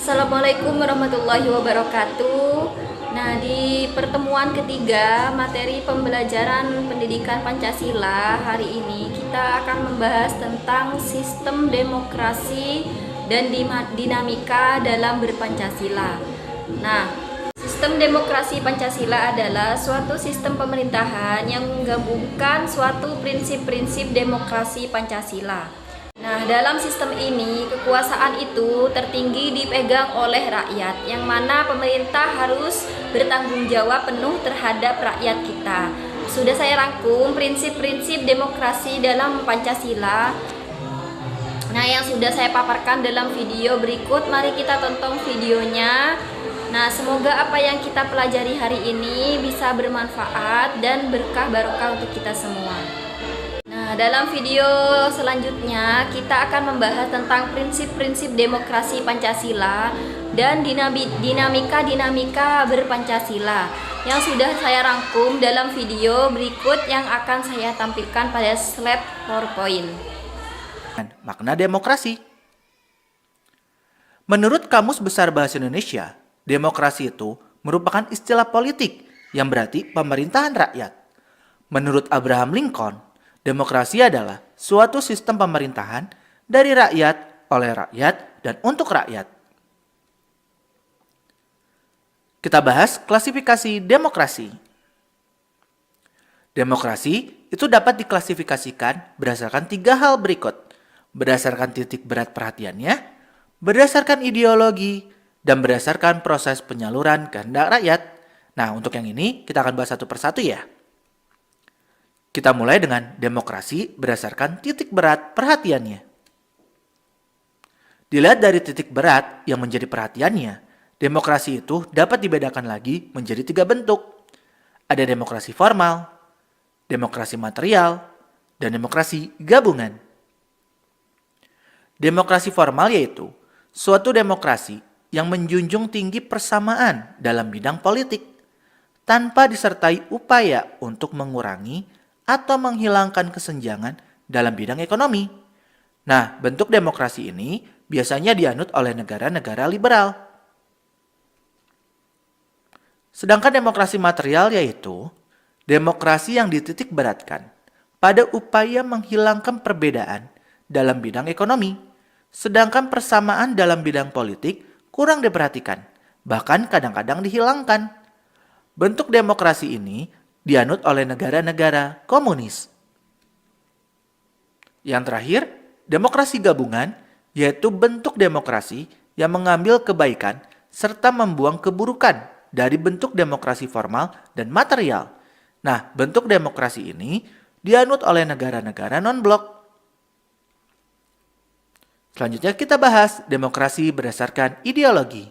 Assalamualaikum warahmatullahi wabarakatuh. Nah, di pertemuan ketiga materi pembelajaran pendidikan Pancasila hari ini kita akan membahas tentang sistem demokrasi dan dinamika dalam berpancasila. Nah, sistem demokrasi Pancasila adalah suatu sistem pemerintahan yang menggabungkan suatu prinsip-prinsip demokrasi Pancasila. Nah, dalam sistem ini, kekuasaan itu tertinggi dipegang oleh rakyat, yang mana pemerintah harus bertanggung jawab penuh terhadap rakyat kita. Sudah saya rangkum prinsip-prinsip demokrasi dalam Pancasila. Nah, yang sudah saya paparkan dalam video berikut, mari kita tonton videonya. Nah, semoga apa yang kita pelajari hari ini bisa bermanfaat dan berkah barokah untuk kita semua. Nah, dalam video selanjutnya kita akan membahas tentang prinsip-prinsip demokrasi Pancasila dan dinamika berpancasila yang sudah saya rangkum dalam video berikut yang akan saya tampilkan pada slide PowerPoint. Makna demokrasi. Menurut Kamus Besar Bahasa Indonesia, demokrasi itu merupakan istilah politik yang berarti pemerintahan rakyat. Menurut Abraham Lincoln, demokrasi adalah suatu sistem pemerintahan dari rakyat, oleh rakyat, dan untuk rakyat. Kita bahas klasifikasi demokrasi. Demokrasi itu dapat diklasifikasikan berdasarkan 3 hal berikut. Berdasarkan titik berat perhatiannya, berdasarkan ideologi, dan berdasarkan proses penyaluran kehendak rakyat. Nah, untuk yang ini kita akan bahas satu persatu ya. Kita mulai dengan demokrasi berdasarkan titik berat perhatiannya. Dilihat dari titik berat yang menjadi perhatiannya, demokrasi itu dapat dibedakan lagi menjadi 3 bentuk. Ada demokrasi formal, demokrasi material, dan demokrasi gabungan. Demokrasi formal yaitu suatu demokrasi yang menjunjung tinggi persamaan dalam bidang politik, tanpa disertai upaya untuk mengurangi atau menghilangkan kesenjangan dalam bidang ekonomi. Nah, bentuk demokrasi ini biasanya dianut oleh negara-negara liberal. Sedangkan demokrasi material yaitu demokrasi yang dititik beratkan pada upaya menghilangkan perbedaan dalam bidang ekonomi, sedangkan persamaan dalam bidang politik kurang diperhatikan, bahkan kadang-kadang dihilangkan. Bentuk demokrasi ini dianut oleh negara-negara komunis. Yang terakhir, demokrasi gabungan, yaitu bentuk demokrasi yang mengambil kebaikan serta membuang keburukan dari bentuk demokrasi formal dan material. Nah, bentuk demokrasi ini dianut oleh negara-negara non-blok. Selanjutnya kita bahas demokrasi berdasarkan ideologi.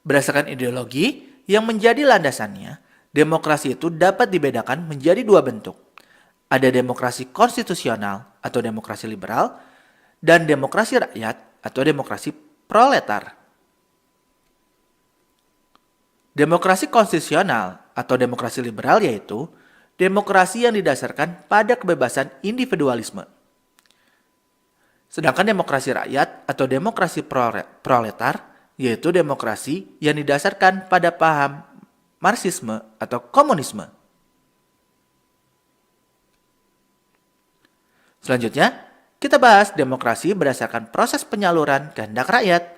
Berdasarkan ideologi yang menjadi landasannya, demokrasi itu dapat dibedakan menjadi 2 bentuk. Ada demokrasi konstitusional atau demokrasi liberal, dan demokrasi rakyat atau demokrasi proletar. Demokrasi konstitusional atau demokrasi liberal yaitu demokrasi yang didasarkan pada kebebasan individualisme. Sedangkan demokrasi rakyat atau demokrasi proletar yaitu demokrasi yang didasarkan pada paham Marxisme atau komunisme. Selanjutnya, kita bahas demokrasi berdasarkan proses penyaluran kehendak rakyat.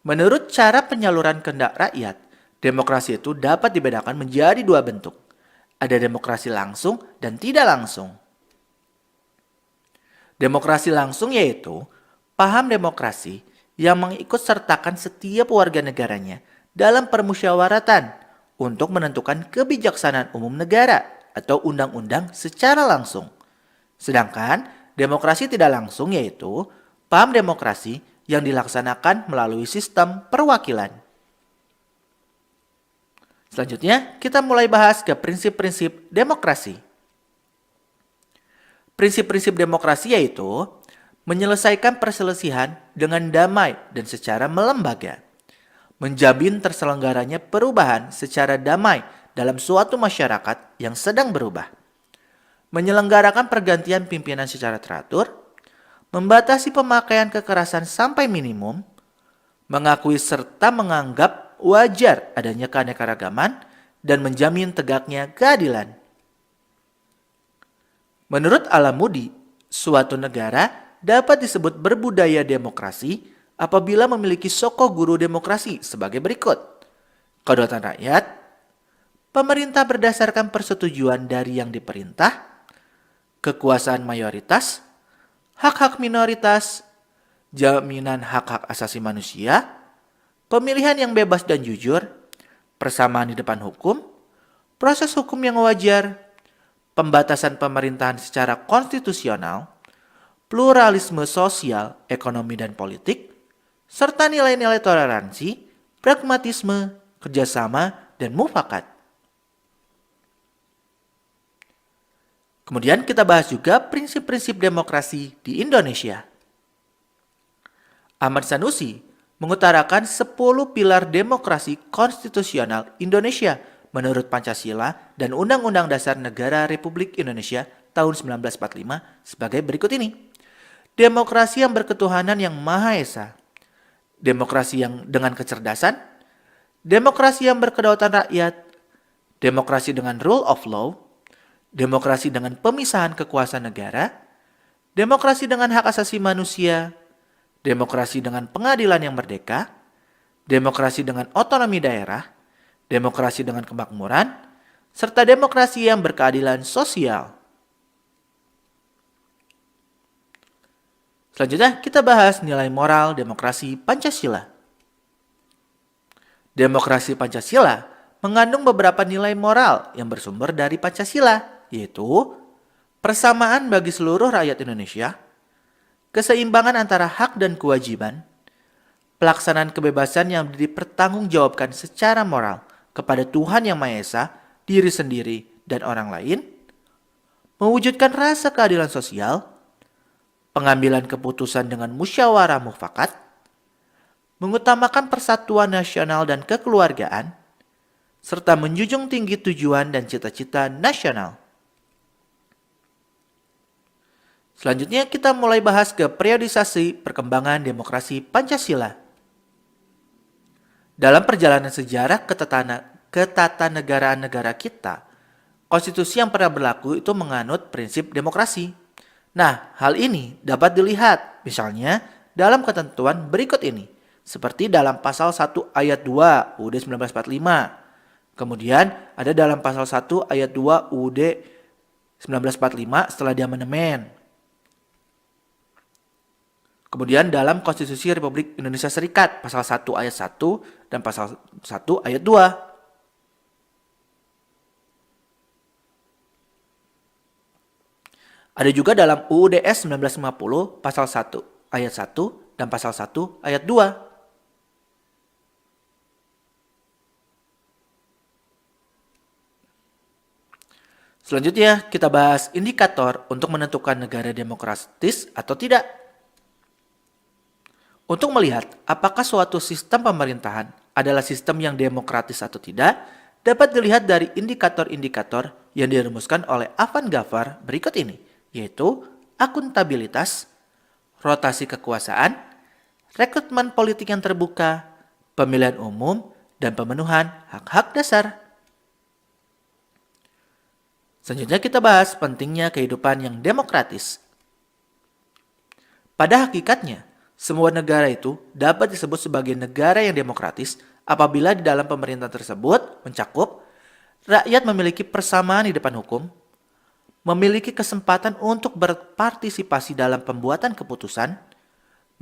Menurut cara penyaluran kehendak rakyat, demokrasi itu dapat dibedakan menjadi 2 bentuk. Ada demokrasi langsung dan tidak langsung. Demokrasi langsung yaitu paham demokrasi yang mengikut sertakan setiap warga negaranya dalam permusyawaratan untuk menentukan kebijaksanaan umum negara atau undang-undang secara langsung. Sedangkan demokrasi tidak langsung yaitu paham demokrasi yang dilaksanakan melalui sistem perwakilan. Selanjutnya, kita mulai bahas ke prinsip-prinsip demokrasi. Prinsip-prinsip demokrasi yaitu menyelesaikan perselisihan dengan damai dan secara melembaga, menjamin terselenggaranya perubahan secara damai dalam suatu masyarakat yang sedang berubah, menyelenggarakan pergantian pimpinan secara teratur, membatasi pemakaian kekerasan sampai minimum, mengakui serta menganggap wajar adanya keanekaragaman, dan menjamin tegaknya keadilan. Menurut Al-Moody, suatu negara dapat disebut berbudaya demokrasi apabila memiliki soko guru demokrasi sebagai berikut. Kedaulatan rakyat, pemerintah berdasarkan persetujuan dari yang diperintah, kekuasaan mayoritas, hak-hak minoritas, jaminan hak-hak asasi manusia, pemilihan yang bebas dan jujur, persamaan di depan hukum, proses hukum yang wajar, pembatasan pemerintahan secara konstitusional, pluralisme sosial, ekonomi, dan politik, serta nilai-nilai toleransi, pragmatisme, kerjasama, dan mufakat. Kemudian kita bahas juga prinsip-prinsip demokrasi di Indonesia. Ahmad Sanusi mengutarakan 10 pilar demokrasi konstitusional Indonesia menurut Pancasila dan Undang-Undang Dasar Negara Republik Indonesia tahun 1945 sebagai berikut ini. Demokrasi yang berketuhanan yang Maha Esa, demokrasi yang dengan kecerdasan, demokrasi yang berkedaulatan rakyat, demokrasi dengan rule of law, demokrasi dengan pemisahan kekuasaan negara, demokrasi dengan hak asasi manusia, demokrasi dengan pengadilan yang merdeka, demokrasi dengan otonomi daerah, demokrasi dengan kemakmuran, serta demokrasi yang berkeadilan sosial. Selanjutnya kita bahas nilai moral demokrasi Pancasila. Demokrasi Pancasila mengandung beberapa nilai moral yang bersumber dari Pancasila, yaitu persamaan bagi seluruh rakyat Indonesia, keseimbangan antara hak dan kewajiban, pelaksanaan kebebasan yang dipertanggungjawabkan secara moral kepada Tuhan Yang Maha Esa, diri sendiri, dan orang lain, mewujudkan rasa keadilan sosial, pengambilan keputusan dengan musyawarah mufakat, mengutamakan persatuan nasional dan kekeluargaan, serta menjunjung tinggi tujuan dan cita-cita nasional. Selanjutnya kita mulai bahas ke periodisasi perkembangan demokrasi Pancasila. Dalam perjalanan sejarah ketatanegaraan negara kita, konstitusi yang pernah berlaku itu menganut prinsip demokrasi. Nah, hal ini dapat dilihat misalnya dalam ketentuan berikut ini, seperti dalam pasal 1 ayat 2 UUD 1945. Kemudian ada dalam pasal 1 ayat 2 UUD 1945 setelah diamandemen. Kemudian dalam Konstitusi Republik Indonesia Serikat pasal 1 ayat 1 dan pasal 1 ayat 2. Ada juga dalam UUDS 1950 pasal 1 ayat 1 dan pasal 1 ayat 2. Selanjutnya kita bahas indikator untuk menentukan negara demokratis atau tidak. Untuk melihat apakah suatu sistem pemerintahan adalah sistem yang demokratis atau tidak, dapat dilihat dari indikator-indikator yang dirumuskan oleh Afan Ghaffar berikut ini, yaitu akuntabilitas, rotasi kekuasaan, rekrutmen politik yang terbuka, pemilihan umum, dan pemenuhan hak-hak dasar. Selanjutnya kita bahas pentingnya kehidupan yang demokratis. Pada hakikatnya, semua negara itu dapat disebut sebagai negara yang demokratis apabila di dalam pemerintahan tersebut mencakup rakyat memiliki persamaan di depan hukum, memiliki kesempatan untuk berpartisipasi dalam pembuatan keputusan,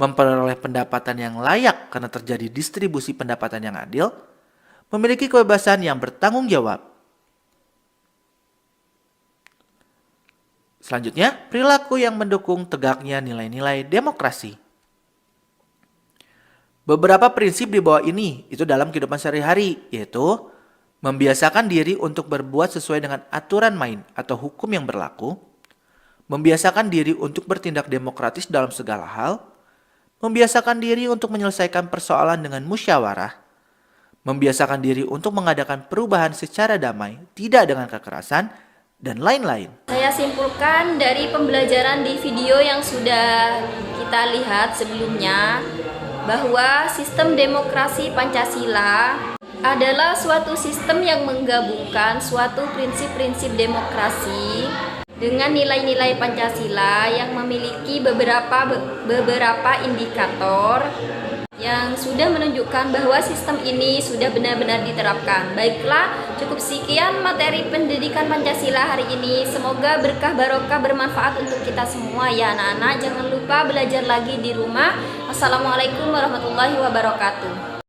memperoleh pendapatan yang layak karena terjadi distribusi pendapatan yang adil, memiliki kebebasan yang bertanggung jawab. Selanjutnya, perilaku yang mendukung tegaknya nilai-nilai demokrasi. Beberapa prinsip di bawah ini itu dalam kehidupan sehari-hari, yaitu membiasakan diri untuk berbuat sesuai dengan aturan main atau hukum yang berlaku, membiasakan diri untuk bertindak demokratis dalam segala hal, membiasakan diri untuk menyelesaikan persoalan dengan musyawarah, membiasakan diri untuk mengadakan perubahan secara damai, tidak dengan kekerasan, dan lain-lain. Saya simpulkan dari pembelajaran di video yang sudah kita lihat sebelumnya bahwa sistem demokrasi Pancasila adalah suatu sistem yang menggabungkan suatu prinsip-prinsip demokrasi dengan nilai-nilai Pancasila yang memiliki beberapa indikator yang sudah menunjukkan bahwa sistem ini sudah benar-benar diterapkan. Baiklah, cukup sekian materi pendidikan Pancasila hari ini. Semoga berkah barokah bermanfaat untuk kita semua ya anak-anak. Jangan lupa belajar lagi di rumah. Wassalamualaikum warahmatullahi wabarakatuh.